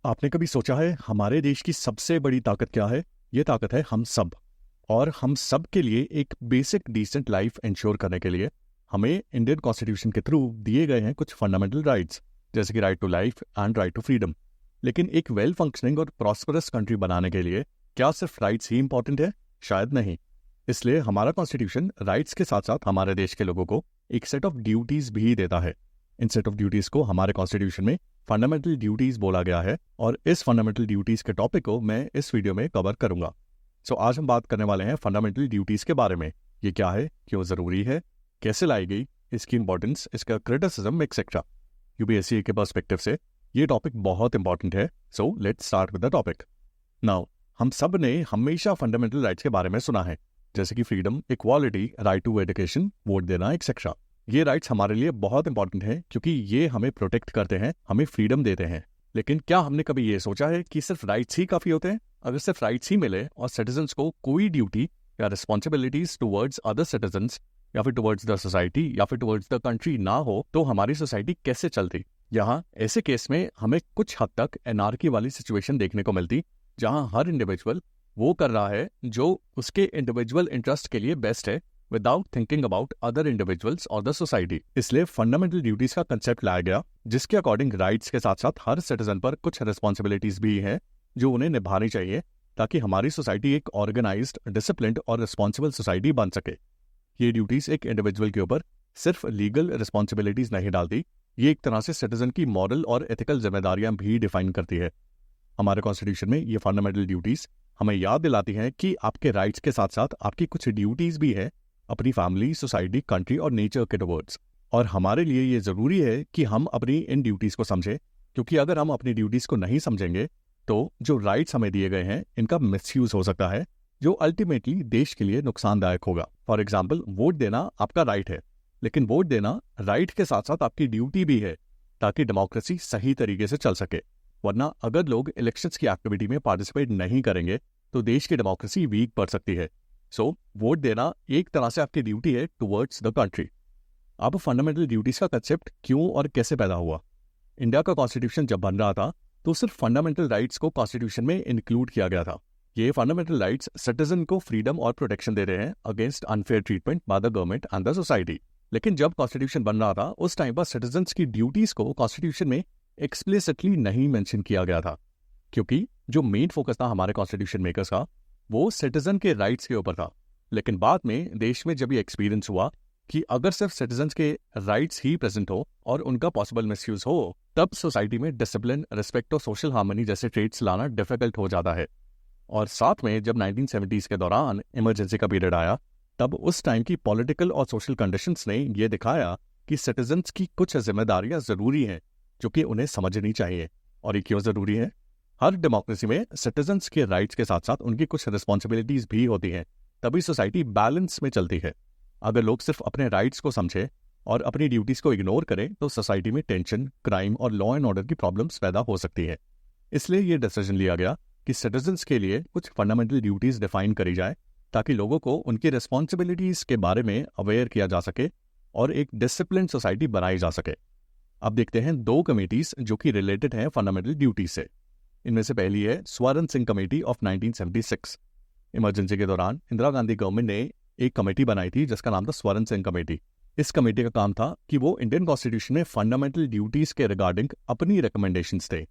आपने कभी सोचा है हमारे देश की सबसे बड़ी ताकत क्या है? ये ताकत है हम सब। और हम सब के लिए एक बेसिक डिसेंट लाइफ इंश्योर करने के लिए हमें इंडियन कॉन्स्टिट्यूशन के थ्रू दिए गए हैं कुछ फंडामेंटल राइट्स, जैसे कि right to life and right to freedom. लेकिन एक वेल फंक्शनिंग और प्रॉस्परस कंट्री बनाने के लिए क्या सिर्फ राइट्स ही इंपॉर्टेंट है? शायद नहीं। इसलिए हमारा कॉन्स्टिट्यूशन राइट्स के साथ साथ हमारे देश के लोगों को एक सेट ऑफ ड्यूटीज भी देता है। इन सेट ऑफ ड्यूटीज को हमारे कॉन्स्टिट्यूशन में फंडामेंटल ड्यूटीज बोला गया है और इस फंडामेंटल ड्यूटीज के टॉपिक को मैं इस वीडियो में कवर करूंगा। आज हम बात करने वाले हैं फंडामेंटल ड्यूटीज के बारे में। ये क्या है, क्यों जरूरी है, कैसे लाई गई, इसकी इंपॉर्टेंस, इसका क्रिटिसिज्म एक्सेट्रा। यूपीएससी के पर्सपेक्टिव से ये टॉपिक बहुत इंपॉर्टेंट है। Let's start with the topic. Now, हम सब ने हमेशा फंडामेंटल राइट्स के बारे में सुना है, जैसे कि freedom, equality, right to education, vote देना एक्सेट्रा। ये राइट्स हमारे लिए बहुत इंपॉर्टेंट हैं क्योंकि ये हमें प्रोटेक्ट करते हैं, हमें फ्रीडम देते हैं। लेकिन क्या हमने कभी ये सोचा है कि सिर्फ राइट्स ही काफी होते हैं? अगर सिर्फ राइट्स ही मिले और सिटीजन्स को कोई ड्यूटी या रिस्पॉन्सिबिलिटीज टुवर्ड्स अदर सिटीजन्स या फिर टुवर्ड्स द सोसाइटी या फिर टुवर्ड्स द कंट्री ना हो, तो हमारी सोसाइटी कैसे चलती? यहाँ ऐसे केस में हमें कुछ हद तक एनार्की वाली सिचुएशन देखने को मिलती, जहाँ हर इंडिविजुअल वो कर रहा है जो उसके इंडिविजुअल इंटरेस्ट के लिए बेस्ट है, without thinking about other individuals और द सोसाइटी। इसलिए फंडामेंटल ड्यूटीज का कंसेप्ट लाया गया, जिसके अकॉर्डिंग राइट्स के साथ साथ हर सिटीजन पर कुछ रिस्पॉन्सिबिलिटीज भी हैं जो उन्हें निभानी चाहिए, ताकि हमारी सोसाइटी एक ऑर्गेनाइज्ड, डिसिप्लिन्ड और रिस्पॉन्सिबल सोसाइटी बन सके। ये ड्यूटीज एक इंडिविजुअल के ऊपर सिर्फ लीगल रिस्पॉन्सिबिलिटीज नहीं डालती, ये एक तरह से सिटीजन की मॉरल और एथिकल जिम्मेदारियां भी डिफाइन करती है। हमारे कॉन्स्टिट्यूशन में ये फंडामेंटल ड्यूटीज हमें याद दिलाती हैं कि आपके राइट्स के साथ साथ आपकी कुछ ड्यूटीज भी है अपनी फैमिली, सोसाइटी, कंट्री और नेचर के टुवर्ड्स। और हमारे लिए ये जरूरी है कि हम अपनी इन ड्यूटीज को समझें, क्योंकि अगर हम अपनी ड्यूटीज को नहीं समझेंगे तो जो राइट्स हमें दिए गए हैं इनका मिसयूज हो सकता है, जो अल्टीमेटली देश के लिए नुकसानदायक होगा। फॉर एग्जाम्पल, वोट देना आपका राइट है, लेकिन वोट देना राइट के साथ साथ आपकी ड्यूटी भी है, ताकि डेमोक्रेसी सही तरीके से चल सके। वरना अगर लोग इलेक्शंस की एक्टिविटी में पार्टिसिपेट नहीं करेंगे तो देश की डेमोक्रेसी वीक पड़ सकती है। वोट देना एक तरह से आपकी ड्यूटी है टुवर्ड्स द कंट्री। अब फंडामेंटल ड्यूटीज का कंसेप्ट क्यों और कैसे पैदा हुआ? इंडिया का कॉन्स्टिट्यूशन जब बन रहा था तो सिर्फ फंडामेंटल राइट्स को कॉन्स्टिट्यूशन में इंक्लूड किया गया था। ये फंडामेंटल राइट्स सिटीजन को फ्रीडम और प्रोटेक्शन दे रहे हैं against unfair treatment by the government and the society. लेकिन जब कॉन्स्टिट्यूशन बन रहा था उस टाइम पर सिटीजन्स की ड्यूटीज को कॉन्स्टिट्यूशन में एक्सप्लिसिटली नहीं मेंशन किया गया था, क्योंकि जो मेन फोकस था हमारे कॉन्स्टिट्यूशन मेकर्स का वो सिटीजन के राइट्स के ऊपर था। लेकिन बाद में देश में जब ये एक्सपीरियंस हुआ कि अगर सिर्फ सिटीजन्स के राइट्स ही प्रेजेंट हो और उनका पॉसिबल मिसयूज हो, तब सोसाइटी में डिसिप्लिन, रिस्पेक्ट और सोशल हार्मनी जैसे ट्रेट्स लाना डिफिकल्ट हो जाता है। और साथ में जब 1970s के दौरान इमरजेंसी का पीरियड आया, तब उस टाइम की पॉलिटिकल और सोशल कंडीशंस ने ये दिखाया कि सिटीजन्स की कुछ जिम्मेदारियां जरूरी हैं जो कि उन्हें समझनी चाहिए। और ये क्यों जरूरी है? हर डेमोक्रेसी में सिटीजन्स के राइट्स के साथ साथ उनकी कुछ रिस्पॉन्सिबिलिटीज भी होती हैं, तभी सोसाइटी बैलेंस में चलती है। अगर लोग सिर्फ अपने राइट्स को समझे और अपनी ड्यूटीज को इग्नोर करें तो सोसाइटी में टेंशन, क्राइम और लॉ एंड ऑर्डर की प्रॉब्लम्स पैदा हो सकती है। इसलिए ये डिसीजन लिया गया कि सिटीजन्स के लिए कुछ फंडामेंटल ड्यूटीज डिफाइन करी जाए, ताकि लोगों को उनकी रिस्पॉन्सिबिलिटीज के बारे में अवेयर किया जा सके और एक डिसिप्लिन सोसाइटी बनाई जा सके। अब देखते हैं दो कमेटीज जो कि रिलेटेड हैं फंडामेंटल ड्यूटीज से। इनमें से पहली है स्वर्ण सिंह कमेटी ऑफ 1976। इमरजेंसी के दौरान इंदिरा गांधी गवर्नमेंट ने एक कमेटी बनाई थी जिसका नाम था स्वर्ण सिंह कमेटी। इस कमेटी का काम था कि वो इंडियन कॉन्स्टिट्यूशन में फंडामेंटल ड्यूटीज के रिगार्डिंग अपनी रिकमेंडेशंस थे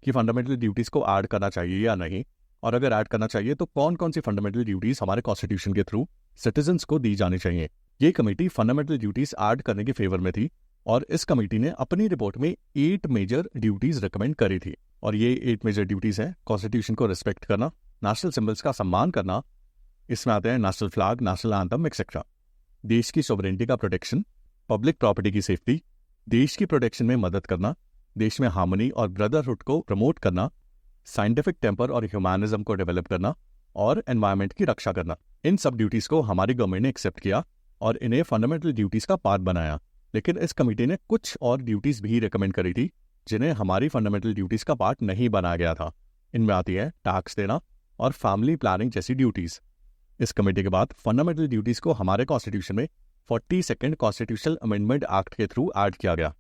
कि फंडामेंटल ड्यूटीज को ऐड करना चाहिए या नहीं, और अगर ऐड करना चाहिए तो कौन कौन सी फंडामेंटल ड्यूटीज हमारे कॉन्स्टिट्यूशन के थ्रू सिटीजन्स को दी जानी चाहिए। ये कमेटी फंडामेंटल ड्यूटीज ऐड करने के फेवर में थी और इस कमेटी ने अपनी रिपोर्ट में 8 मेजर ड्यूटीज रिकमेंड करी थी। और ये 8 मेजर ड्यूटीज हैं: कॉन्स्टिट्यूशन को रिस्पेक्ट करना, नेशनल सिंबल्स का सम्मान करना, इसमें आते हैं national flag, national anthem etcetera, देश की सोवरेनिटी का प्रोटेक्शन, पब्लिक प्रॉपर्टी की सेफ्टी, देश की प्रोटेक्शन में मदद करना, देश में हार्मनी और ब्रदरहुड को प्रमोट करना, साइंटिफिक टेम्पर और ह्यूमैनिज्म को डेवलप करना और एनवायरनमेंट की रक्षा करना। इन सब ड्यूटीज को हमारी गवर्नमेंट ने एक्सेप्ट किया और इन्हें फंडामेंटल ड्यूटीज का पार्ट बनाया। लेकिन इस कमेटी ने कुछ और ड्यूटीज भी रिकमेंड करी थी जिन्हें हमारी फंडामेंटल ड्यूटीज का पार्ट नहीं बनाया गया था। इनमें आती है टैक्स देना और फैमिली प्लानिंग जैसी ड्यूटीज। इस कमेटी के बाद फंडामेंटल ड्यूटीज को हमारे कॉन्स्टिट्यूशन में 42nd कॉन्स्टिट्यूशनल अमेंडमेंट एक्ट के थ्रू ऐड किया गया।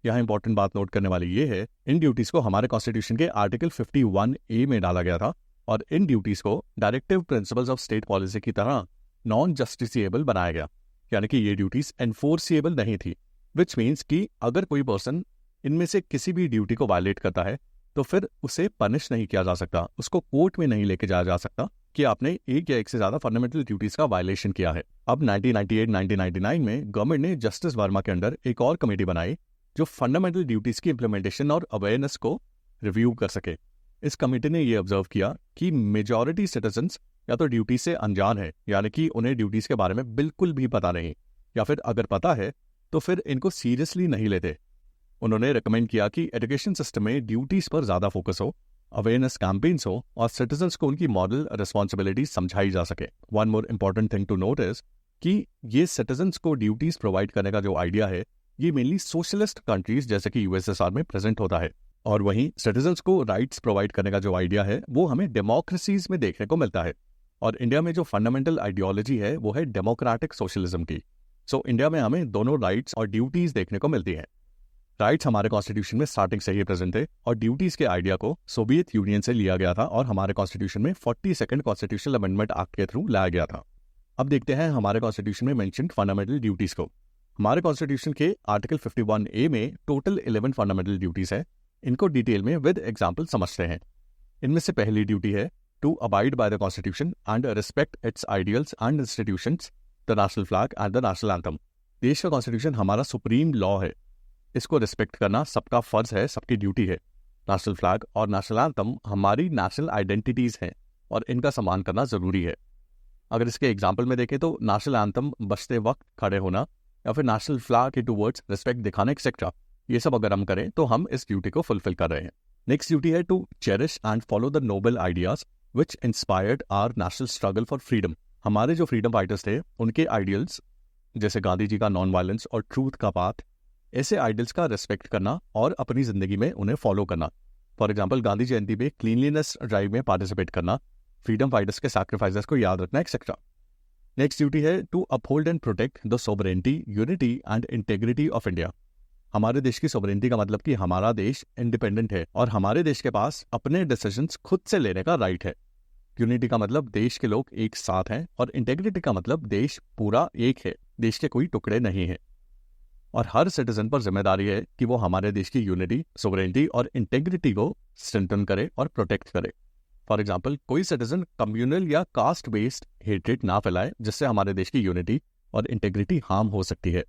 यहाँ इंपॉर्टेंट बात नोट करने वाली ये है, इन ड्यूटीज को हमारे कॉन्स्टिट्यूशन के आर्टिकल 51A में डाला गया था और इन ड्यूटीज को directive principles of state policy की तरह नॉन जस्टिसिएबल बनाया गया, यानी कि ये ड्यूटीज एनफोर्सिएबल नहीं थी, विच मीन्स कि अगर कोई पर्सन इनमें से किसी भी ड्यूटी को वायलेट करता है तो फिर उसे पनिश नहीं किया जा सकता, उसको कोर्ट में नहीं लेके जाया जा सकता कि आपने एक या एक से ज्यादा फंडामेंटल ड्यूटीज का वायलेशन किया है। अब 1998-1999 में गवर्नमेंट ने जस्टिस वर्मा के अंडर एक और कमेटी बनाई जो फंडामेंटल ड्यूटीज की इंप्लीमेंटेशन और अवेयरनेस को रिव्यू कर सके। इस कमेटी ने यह ऑब्जर्व किया कि मेजॉरिटी सिटीजन्स या तो ड्यूटी से अनजान है, यानी कि उन्हें ड्यूटीज के बारे में बिल्कुल भी पता नहीं, या फिर अगर पता है तो फिर इनको सीरियसली नहीं लेते। उन्होंने रिकमेंड किया कि एजुकेशन सिस्टम में ड्यूटीज पर ज्यादा फोकस हो, अवेयरनेस कैंपेन्स हो और सिटीजन्स को उनकी मॉरल रिस्पॉन्सिबिलिटी समझाई जा सके। One more important thing to note is कि ये सिटीजन्स को ड्यूटीज प्रोवाइड करने का जो आइडिया है ये मेनली सोशलिस्ट कंट्रीज जैसे कि यूएसएसआर में प्रेजेंट होता है, और वहीं सिटीजन्स को राइट्स प्रोवाइड करने का जो आइडिया है वो हमें डेमोक्रेसीज में देखने को मिलता है। और इंडिया में जो फंडामेंटल आइडियोलॉजी है वो है डेमोक्रेटिक सोशलिज्म की। सो इंडिया में हमें दोनों राइट्स और ड्यूटीज देखने को मिलती हैं। राइट्स हमारे कॉन्स्टिट्यूशन में स्टार्टिंग से ही प्रेजेंट थे और ड्यूटीज के आइडिया को सोवियत यूनियन से लिया गया था और हमारे कॉन्स्टिट्यूशन में 42nd कॉन्स्टिट्यूशनल अमेंडमेंट एक्ट के थ्रू लाया गया था। अब देखते हैं हमारे कॉन्स्टिट्यूशन में मेंशन्ड फंडामेंटल ड्यूटीज को। हमारे कॉन्स्टिट्यूशन के आर्टिकल 51A में टोटल 11 फंडामेंटल ड्यूटीज है। इनको डिटेल में विद एग्जाम्पल समझते हैं। इनमें से पहली ड्यूटी है to abide by the constitution and respect its ideals and institutions, the national flag and the national anthem. देश का कॉन्स्टिट्यूशन हमारा सुप्रीम लॉ है, इसको रिस्पेक्ट करना सबका फर्ज है, सबकी ड्यूटी है। नेशनल फ्लैग और नेशनल एंथम हमारी नेशनल आइडेंटिटीज हैं और इनका सम्मान करना जरूरी है। अगर इसके एग्जाम्पल में देखें तो नेशनल एंथम बजते वक्त खड़े होना या फिर नेशनल फ्लैग के टूवर्ड्स रिस्पेक्ट दिखाना एक्सेट्रा, ये सब अगर हम करें तो हम इस ड्यूटी को फुलफिल कर रहे हैं। नेक्स्ट ड्यूटी है to cherish and follow the noble ideas which inspired our national struggle for freedom. हमारे जो फ्रीडम फाइटर्स थे उनके आइडियल्स जैसे गांधी जी का नॉन वायलेंस और ट्रूथ का पाथ, ऐसे आइडल्स का रिस्पेक्ट करना और अपनी जिंदगी में उन्हें फॉलो करना। फॉर एग्जाम्पल गांधी जयंती पे क्लीनलीनेस ड्राइव में पार्टिसिपेट करना, फ्रीडम फाइटर्स के सैक्रिफाइसेस को याद रखना एक्सेट्रा। नेक्स्ट ड्यूटी है to uphold and protect the sovereignty, unity and integrity of India. हमारे देश की सोवरेनिटी का मतलब कि हमारा देश इंडिपेंडेंट है और हमारे देश के पास अपने डिसीजंस खुद से लेने का राइट है। यूनिटी का मतलब देश के लोग एक साथ हैं और इंटेग्रिटी का मतलब देश पूरा एक है, देश के कोई टुकड़े नहीं है। और हर सिटीजन पर जिम्मेदारी है कि वो हमारे देश की यूनिटी, सोवरेनिटी और इंटेग्रिटी को स्ट्रेंथन करे और प्रोटेक्ट करे। फॉर एग्जाम्पल कोई सिटीजन कम्युनल या कास्ट बेस्ड हेट्रेड ना फैलाए जिससे हमारे देश की यूनिटी और इंटेग्रिटी हार्म हो सकती है।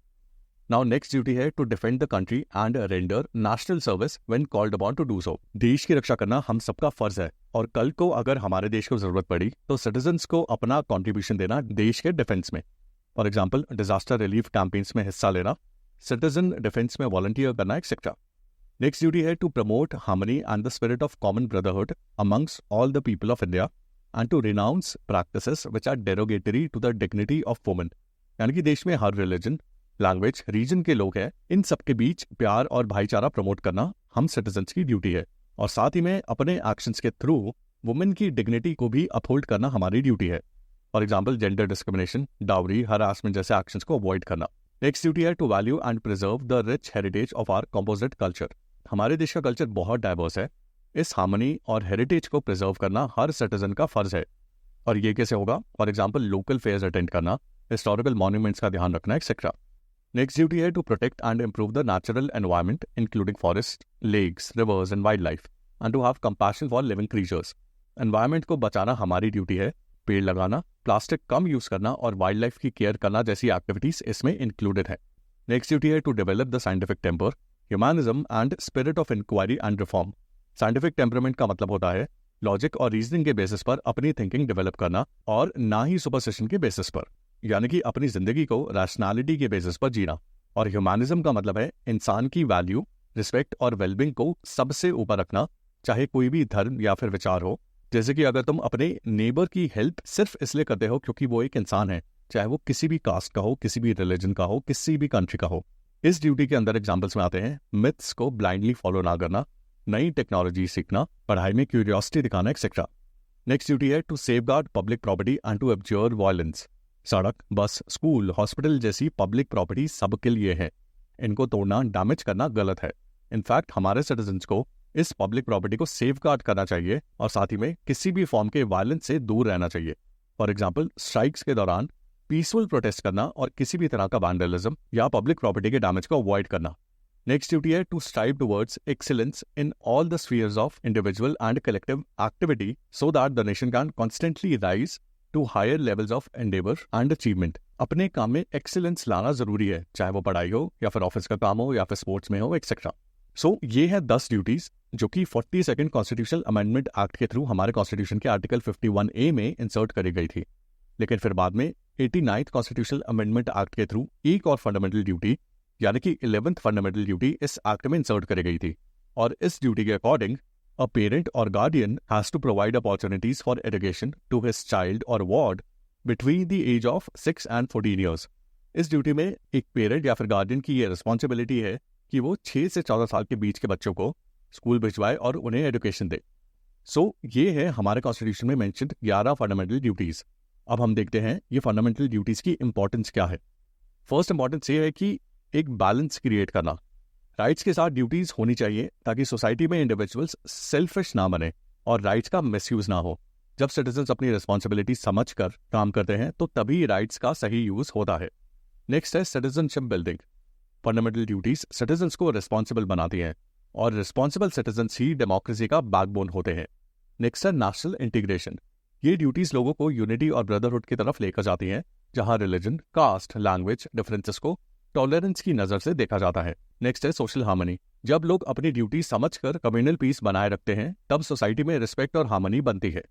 नाउ नेक्स्ट ड्यूटी है to defend the country and render national service when called upon to do so. देश की रक्षा करना हम सबका फर्ज है और कल को अगर हमारे देश को जरूरत पड़ी तो सिटीजन्स को अपना कॉन्ट्रीब्यूशन देना देश के डिफेंस में। For example disaster relief campaigns में हिस्सा लेना, सिटीजन डिफेंस में वॉलंटियर करना एक्सेट्रा। नेक्स्ट ड्यूटी है to promote harmony and the spirit of common brotherhood amongst all the people of India and to renounce practices which are derogatory to the dignity of women. यानी कि देश में हर religion, language, reason के लोग हैं, इन सबके बीच प्यार और भाईचारा प्रमोट करना हम सिटीजन्स की ड्यूटी है और साथ ही में अपने एक्शंस के थ्रू वुमेन की डिग्निटी को भी अपहोल्ड करना हमारी ड्यूटी है। For example gender discrimination, dowry, harassment जैसे एक्शंस को अवॉइड करना। नेक्स्ट ड्यूटी है to value and preserve the rich heritage of our composite culture. हमारे देश का कल्चर बहुत डाइवर्स है, इस हार्मनी और हेरिटेज को प्रिजर्व करना हर सिटीजन का फर्ज है। और ये कैसे होगा? For example local fairs attend करना, हिस्टोरिकल मॉन्यूमेंट्स का ध्यान रखना एक्सेट्रा। नेक्स्ट ड्यूटी है to protect and improve the natural environment including forest, lakes, rivers and wild life and to have compassion for living creatures. Environment को बचाना हमारी duty है। पेड़ लगाना, प्लास्टिक कम यूज करना और वाइल्ड लाइफ की केयर करना जैसी एक्टिविटीज इसमें इंक्लूडेड है। नेक्स्ट ड्यूटी है to develop the scientific temper, humanism and spirit of inquiry and reform. Scientific temperament का मतलब होता है लॉजिक और रीजनिंग के बेसिस पर अपनी थिंकिंग डेवलप करना और ना ही सुपरस्टिशन के बेसिस पर, यानी कि अपनी जिंदगी को रैशनैलिटी के बेसिस पर जीना। और ह्यूमैनिज्म का मतलब है इंसान की वैल्यू, रिस्पेक्ट और वेलबींग को सबसे ऊपर रखना, चाहे कोई भी धर्म या फिर विचार हो। जैसे कि अगर तुम अपने नेबर की हेल्प सिर्फ इसलिए करते हो क्योंकि वो एक इंसान है, चाहे वो किसी भी कास्ट का हो, किसी भी रिलीजन का हो, किसी भी कंट्री का हो। इस ड्यूटी के अंदर एग्जाम्पल्स में आते हैं मिथ्स को ब्लाइंडली फॉलो ना करना, नई टेक्नोलॉजी सीखना, पढ़ाई में क्यूरियोसिटी दिखाना एक्सेट्रा। नेक्स्ट ड्यूटी है to safeguard public property and to abjure violence. सड़क, बस, स्कूल, हॉस्पिटल जैसी पब्लिक प्रॉपर्टी सबके लिए है। इनको तोड़ना, डैमेज करना गलत है। इनफैक्ट हमारे सिटीजन्स को इस पब्लिक प्रॉपर्टी को सेफगार्ड करना चाहिए और साथ ही में किसी भी फॉर्म के वायलेंस से दूर रहना चाहिए। फॉर एग्जाम्पल, स्ट्राइक्स के दौरान पीसफुल प्रोटेस्ट करना और किसी भी तरह का वैंडलिज्म या पब्लिक प्रॉपर्टी के डैमेज को अवॉइड करना। नेक्स्ट ड्यूटी है to strive towards excellence in all the spheres of individual and collective activity so that the nation can constantly rise to higher levels of endeavour and achievement. अपने काम में excellence लाना जरूरी है, चाहे वो पढ़ाई हो या फिर ऑफिस का काम हो या फिर स्पोर्ट्स में हो, एक्सेट्रा। सो ये है 10 ड्यूटीज जो कि 42nd कॉन्स्टिट्यूशनल अमेंडमेंट एक्ट के थ्रू हमारे कॉन्स्टिट्यूशन के आर्टिकल 51A में इंसर्ट करी गई थी। लेकिन फिर बाद में 89th कॉन्स्टिट्यूशनल अमेंडमेंट एक्ट के थ्रू एक और फंडामेंटल ड्यूटी यानी कि 11th फंडामेंटल ड्यूटी इस एक्ट में इंसर्ट करी गई थी। और इस ड्यूटी के अकॉर्डिंग अ पेरेंट और guardian has to provide opportunities for education to his child और ward between the age of 6 and 14 years. इस ड्यूटी में एक पेरेंट या फिर गार्डियन की ये रिस्पॉन्सिबिलिटी है कि वो 6 से 14 साल के बीच के बच्चों को स्कूल भिजवाए और उन्हें एजुकेशन दे। सो ये है हमारे कॉन्स्टिट्यूशन में मेंशन्ड 11 फंडामेंटल ड्यूटीज। अब हम देखते हैं ये फंडामेंटल ड्यूटीज की इंपॉर्टेंस क्या है। फर्स्ट इंपॉर्टेंस ये है कि एक बैलेंस क्रिएट करना। राइट्स के साथ ड्यूटीज होनी चाहिए ताकि सोसाइटी में इंडिविजुअल्स सेल्फिश ना बने और राइट्स का मिसयूज ना हो। जब सिटीजन्स अपनी रिस्पॉन्सिबिलिटी समझकर काम करते हैं तो तभी राइट्स का सही यूज होता है। नेक्स्ट है citizenship building. Fundamental duties citizens को रिस्पॉन्सिबल बनाती हैं और रिस्पॉन्सिबल सिटीजन्स ही डेमोक्रेसी का बैकबोन होते हैं। नेक्स्ट है नेशनल इंटीग्रेशन। ये ड्यूटीज लोगों को यूनिटी और ब्रदरहुड की तरफ लेकर जाती हैं, जहां रिलीजन, कास्ट, लैंग्वेज डिफरेंसेस को टॉलरेंस की नजर से देखा जाता है। नेक्स्ट है सोशल हार्मनी। जब लोग अपनी ड्यूटी समझकर कम्युनल पीस बनाए रखते हैं तब सोसाइटी में रिस्पेक्ट और हार्मनी बनती है।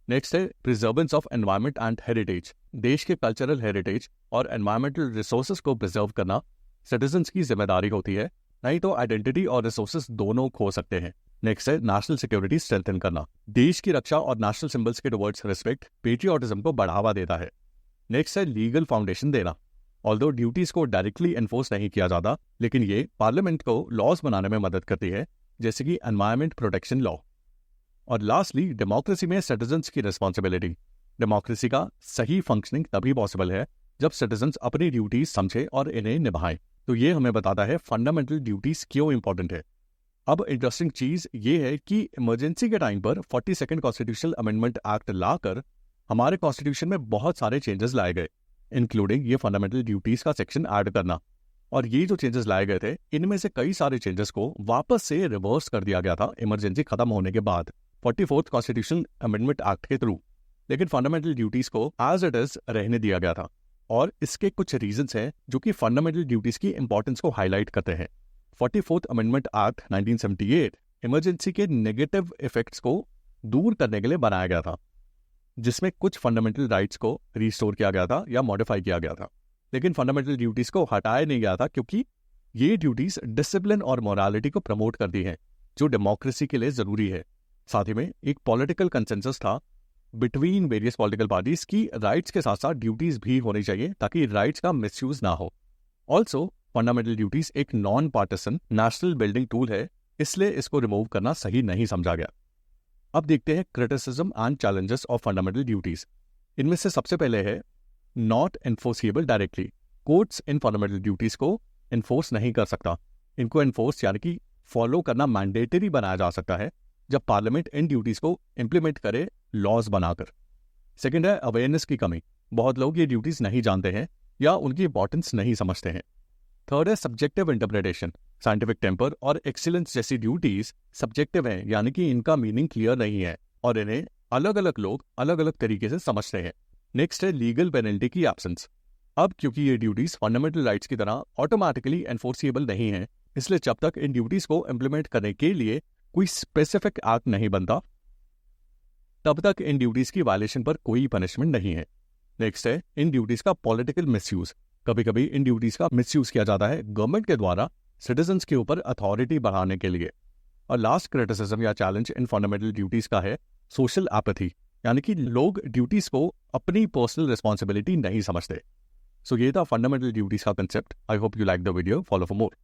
नेक्स्ट है प्रिजर्वेंस ऑफ एनवायरमेंट एंड हेरिटेज। देश के कल्चरल हेरिटेज और एनवायरमेंटल रिसोर्सेज को प्रिजर्व करना सिटीजन्स की जिम्मेदारी होती है, नहीं तो आइडेंटिटी और रिसोर्सेज दोनों खो सकते हैं। नेक्स्ट है नेशनल सिक्योरिटी स्ट्रेंथन करना। देश की रक्षा और नेशनल सिंबल्स के टुवर्ड्स रिस्पेक्ट पेट्रियोटिज्म को बढ़ावा देता है। नेक्स्ट है लीगल फाउंडेशन देना। ऑल्दो ड्यूटीज को डायरेक्टली एनफोर्स नहीं किया जाता, लेकिन ये पार्लियामेंट को लॉज बनाने में मदद करती है, जैसे कि एनवायरमेंट प्रोटेक्शन लॉ। और लास्टली डेमोक्रेसी में सिटीजन्स की रिस्पॉन्सिबिलिटी। डेमोक्रेसी का सही फंक्शनिंग तभी पॉसिबल है जब सिटीजन्स अपनी ड्यूटीज समझे और इन्हें निभाएं। तो ये हमें बताता है फंडामेंटल ड्यूटीज क्यों इंपॉर्टेंट है। अब इंटरेस्टिंग चीज ये है कि इमरजेंसी के टाइम पर 42nd कॉन्स्टिट्यूशनल अमेंडमेंट एक्ट लाकर हमारे कॉन्स्टिट्यूशन में बहुत सारे चेंजेस लाए गए, इंक्लूडिंग ये फंडामेंटल ड्यूटीज का सेक्शन ऐड करना। और ये जो चेंजेस लाए गए थे इनमें से कई सारे चेंजेस को वापस से रिवर्स कर दिया गया था इमरजेंसी खत्म होने के बाद 44th कॉन्स्टिट्यूशनल अमेंडमेंट एक्ट के थ्रू। लेकिन फंडामेंटल ड्यूटीज को एज इट इज रहने दिया गया था और इसके कुछ रीजंस हैं जो कि फंडामेंटल ड्यूटीज की इंपॉर्टेंस को हाईलाइट करते हैं। 44th अमेंडमेंट एक्ट 1978 इमरजेंसी के नेगेटिव इफेक्ट्स को दूर करने के लिए बनाया गया था, जिसमें कुछ फंडामेंटल राइट्स को रिस्टोर किया गया था या मॉडिफाई किया गया था। लेकिन फंडामेंटल ड्यूटीज को हटाया नहीं गया था क्योंकि ये ड्यूटीज डिसिप्लिन और मोरालिटी को प्रमोट करती हैं, जो डेमोक्रेसी के लिए जरूरी है। साथ ही में एक पॉलिटिकल कंसेंसस था बिटवीन वेरियस पॉलिटिकल पार्टीज की राइट्स के साथ साथ ड्यूटीज भी होनी चाहिए ताकि राइट्स का मिसयूज ना हो। ऑल्सो फंडामेंटल ड्यूटीज एक non partisan national building tool है, इसलिए इसको रिमूव करना सही नहीं समझा गया। अब देखते हैं criticism and challenges of fundamental duties. इनमें से सबसे पहले है not enforceable directly. Courts in fundamental duties को एनफोर्स नहीं कर सकता। इनको एनफोर्स यानी कि फॉलो करना मैंडेटरी बनाया जा सकता है जब पार्लियामेंट इन ड्यूटीज को इंप्लीमेंट करे लॉज बनाकर। सेकेंड है अवेयरनेस की कमी। बहुत लोग ये ड्यूटीज नहीं जानते हैं या उनकी इंपॉर्टेंस नहीं समझते हैं। थर्ड है सब्जेक्टिव इंटरप्रिटेशन। साइंटिफिक टेम्पर और एक्सीलेंस जैसी ड्यूटीज सब्जेक्टिव हैं, यानी कि इनका मीनिंग क्लियर नहीं है और इन्हें अलग अलग लोग अलग अलग तरीके से समझते हैं। नेक्स्ट है लीगल पेनल्टी की एब्सेंस। अब क्योंकि ये ड्यूटीज फंडामेंटल राइट्स की तरह ऑटोमेटिकली एनफोर्सिएबल नहीं है, इसलिए जब तक इन ड्यूटीज को इंप्लीमेंट करने के लिए कोई स्पेसिफिक एक्ट नहीं बनता तब तक इन ड्यूटीज की वायलेशन पर कोई पनिशमेंट नहीं है। नेक्स्ट है इन ड्यूटीज का पॉलिटिकल मिसयूज। कभी कभी इन ड्यूटीज का मिसयूज किया जाता है गवर्नमेंट के द्वारा सिटीजन्स के ऊपर अथॉरिटी बढ़ाने के लिए। और लास्ट क्रिटिसिज्म या चैलेंज इन फंडामेंटल ड्यूटीज का है सोशल एपैथी, यानी कि लोग ड्यूटीज को अपनी पर्सनल रिस्पॉन्सिबिलिटी नहीं समझते। सो ये था फंडामेंटल ड्यूटीज का concept. I hope you like the video. Follow for more.